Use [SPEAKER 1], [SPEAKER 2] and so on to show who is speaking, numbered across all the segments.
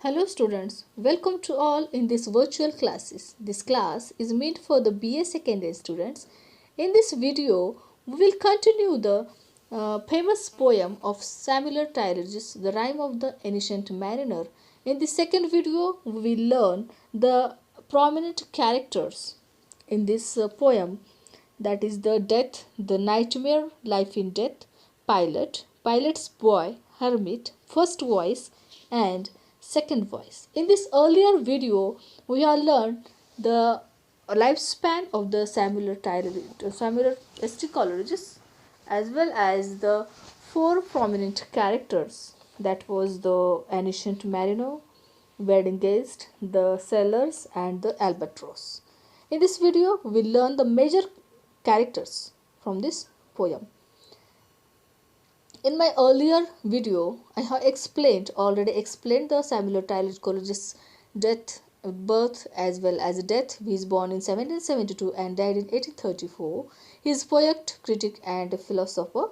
[SPEAKER 1] Hello students, welcome to all in this virtual classes. This class is meant for the BA secondary students. In this video, we will continue the famous poem of Samuel Tyler's The Rime of the Ancient Mariner. In the second video, we will learn the prominent characters in this poem, that is the death, the nightmare, life in death, pilot, pilot's boy, hermit, first voice, and second voice. In this earlier video, we have learned the lifespan of the Samuel S.T. Coleridge, as well as the four prominent characters, that was the ancient mariner, wedding guest, the sailors, and the albatross. In this video, we will learn the major characters from this poem. In my earlier video, I have already explained the Samuel Taylor Coleridge's death, birth as well as death. He is born in 1772 and died in 1834. He is poet, critic and philosopher.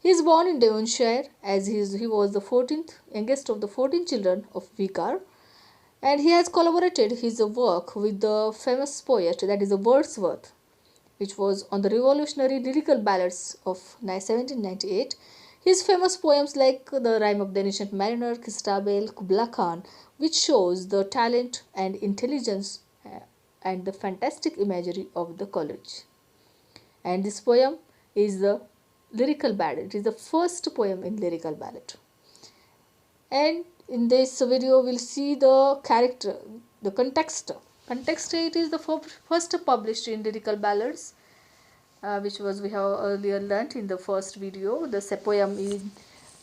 [SPEAKER 1] He is born in Devonshire, as he was the 14th youngest of the 14 children of Vicar, and he has collaborated his work with the famous poet, that is Wordsworth, which was on the revolutionary lyrical ballads of 1798. His famous poems like The Rime of the Ancient Mariner, Christabel, Kubla Khan, which shows the talent and intelligence and the fantastic imagery of the Coleridge. And this poem is the lyrical ballad. It is the first poem in lyrical ballad. And in this video, we'll see the character, the context. Context, it is the first published in lyrical ballads, which was we have earlier learnt in the first video. The poem is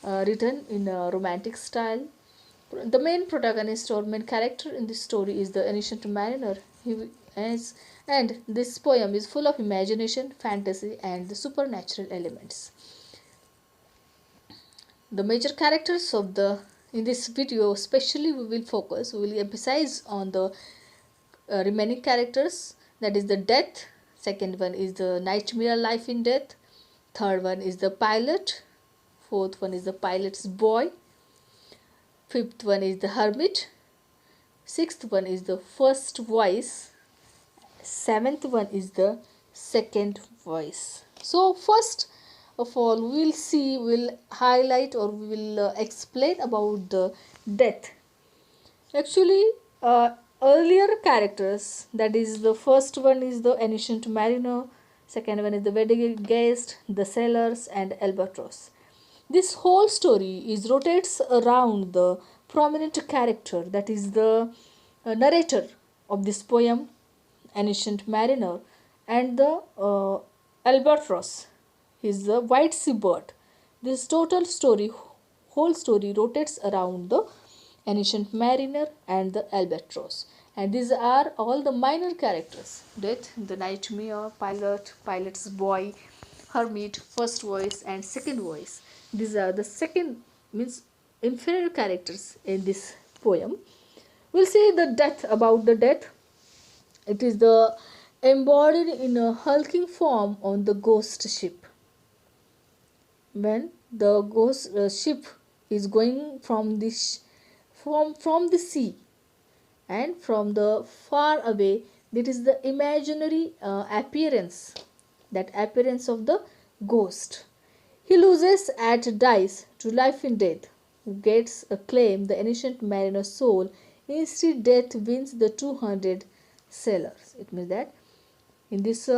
[SPEAKER 1] written in a romantic style. The main protagonist or main character in this story is the ancient mariner. And this poem is full of imagination, fantasy, and the supernatural elements. The major characters of in this video, especially we will emphasize on the remaining characters, that is the death. Second one is the nightmare, life in death. Third one is the pilot. Fourth one is the pilot's boy. Fifth one is the hermit. Sixth one is the first voice. Seventh one is the second voice. So first of all, we'll highlight or we will explain about the death. Actually, earlier characters, that is the first one is the ancient mariner, second one is the wedding guest, the sailors, and albatross. This whole story is rotates around the prominent character, that is the narrator of this poem, ancient mariner, and the albatross is the white sea bird. This whole story rotates around the ancient mariner and the albatross, and these are all the minor characters: death, the nightmare, pilot's boy, hermit, first voice, and second voice. These are the second, means inferior characters in this poem. We'll see the death. About the death, it is the embodied in a hulking form on the ghost ship. When the ghost ship is going from the sea, and from the far away, that is the imaginary appearance, that appearance of the ghost. He loses at dice to life in death, who gets a claim the ancient mariner's soul. Instead, death wins the 200 sailors. It means that in this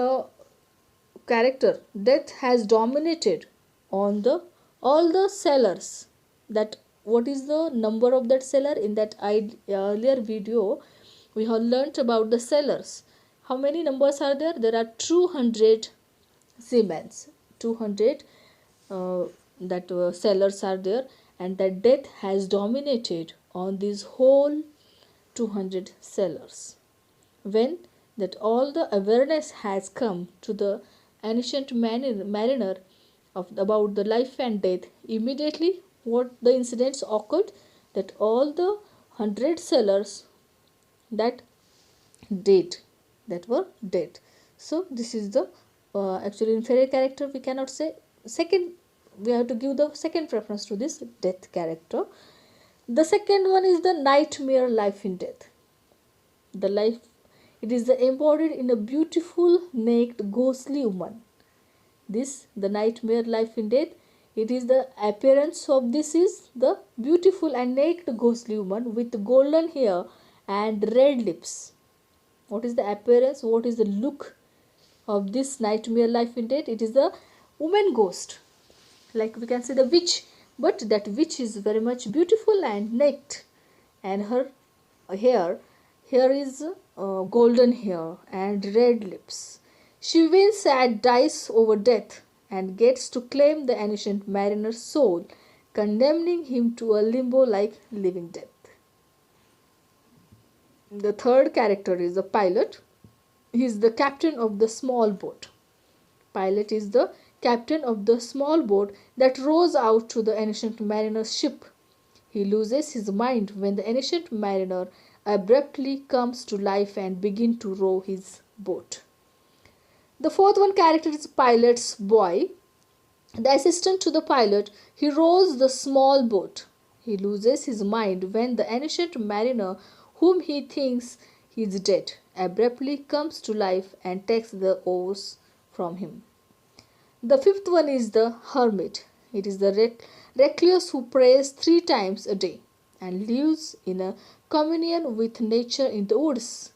[SPEAKER 1] character, death has dominated on the all the sailors. That what is the number of that sailor? In that earlier video, we have learnt about the sailors. How many numbers are there? There are 200 seamen, 200 sailors are there, and that death has dominated on these whole 200 sailors. When that all the awareness has come to the ancient mariner about the life and death, immediately what the incidents occurred, that all the 100 sailors that were dead. So this is the actually inferior character, we cannot say. Second, we have to give the second preference to this death character. The second one is the nightmare life in death. The life, it is the embodied in a beautiful naked ghostly woman. This the nightmare life in death. It is the appearance of this is the beautiful and naked ghostly woman with golden hair and red lips. What is the appearance? What is the look of this nightmare life in death? It is the woman ghost, like we can say the witch, but that witch is very much beautiful and naked, and her hair here is golden hair and red lips. She wins at dice over death and gets to claim the ancient mariner's soul, condemning him to a limbo like living death. The third character is the pilot. He is the captain of the small boat. Pilot is the captain of the small boat that rows out to the ancient mariner's ship. He loses his mind when the ancient mariner abruptly comes to life and begins to row his boat. The fourth one character is pilot's boy. The assistant to the pilot, he rows the small boat. He loses his mind when the ancient mariner, whom he thinks is dead, abruptly comes to life and takes the oars from him. The fifth one is the hermit. It is the recluse who prays 3 times a day and lives in a communion with nature in the woods.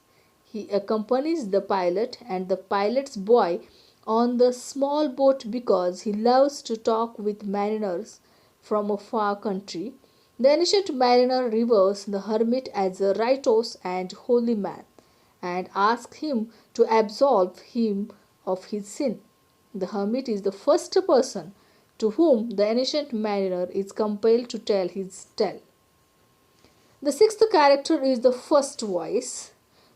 [SPEAKER 1] He accompanies the pilot and the pilot's boy on the small boat because he loves to talk with mariners from a far country. The ancient mariner reveres the hermit as a righteous and holy man and asks him to absolve him of his sin. The hermit is the first person to whom the ancient mariner is compelled to tell his tale. The sixth character is the first voice,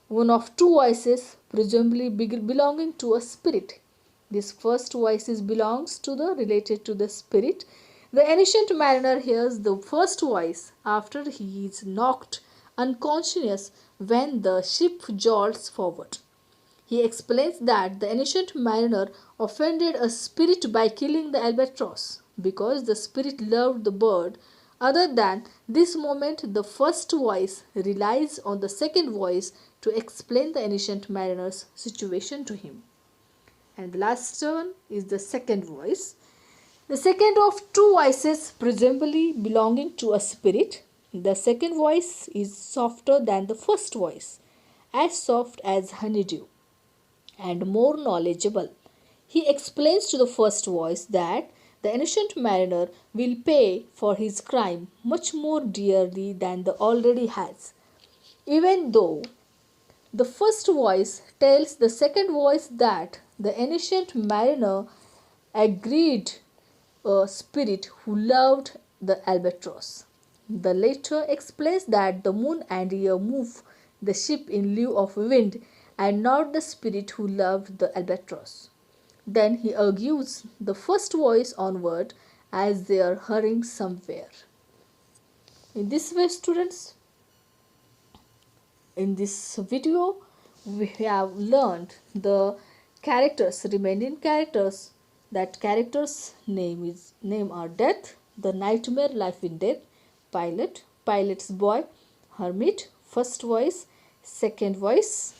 [SPEAKER 1] one of two voices presumably belonging to a spirit. This first voice belongs to the related to the spirit. The ancient mariner hears the first voice after he is knocked unconscious when the ship jolts forward. He explains that the ancient mariner offended a spirit by killing the albatross because the spirit loved the bird. Other than this moment, the first voice relies on the second voice to explain the ancient mariner's situation to him. And the last one is the second voice. The second of two voices presumably belonging to a spirit. The second voice is softer than the first voice, as soft as honeydew, and more knowledgeable. He explains to the first voice that the ancient mariner will pay for his crime much more dearly than the already has, even though the first voice tells the second voice that the ancient mariner agreed a spirit who loved the albatross. The latter explains that the moon and year move the ship in lieu of wind and not the spirit who loved the albatross. Then he argues the first voice onward as they are hurrying somewhere. In this way, students, in this video, we have learned the characters, remaining characters. That characters' name are Death, the nightmare life in death, pilot, pilot's boy, hermit, first voice, second voice.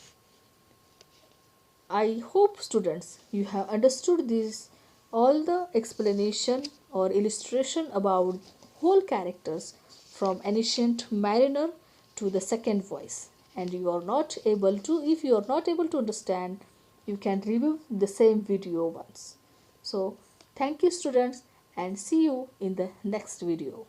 [SPEAKER 1] I hope students you have understood this all the explanation or illustration about whole characters from ancient mariner to the second voice, and you are not able to, if you are not able to understand, you can review the same video once. So thank you students, and see you in the next video.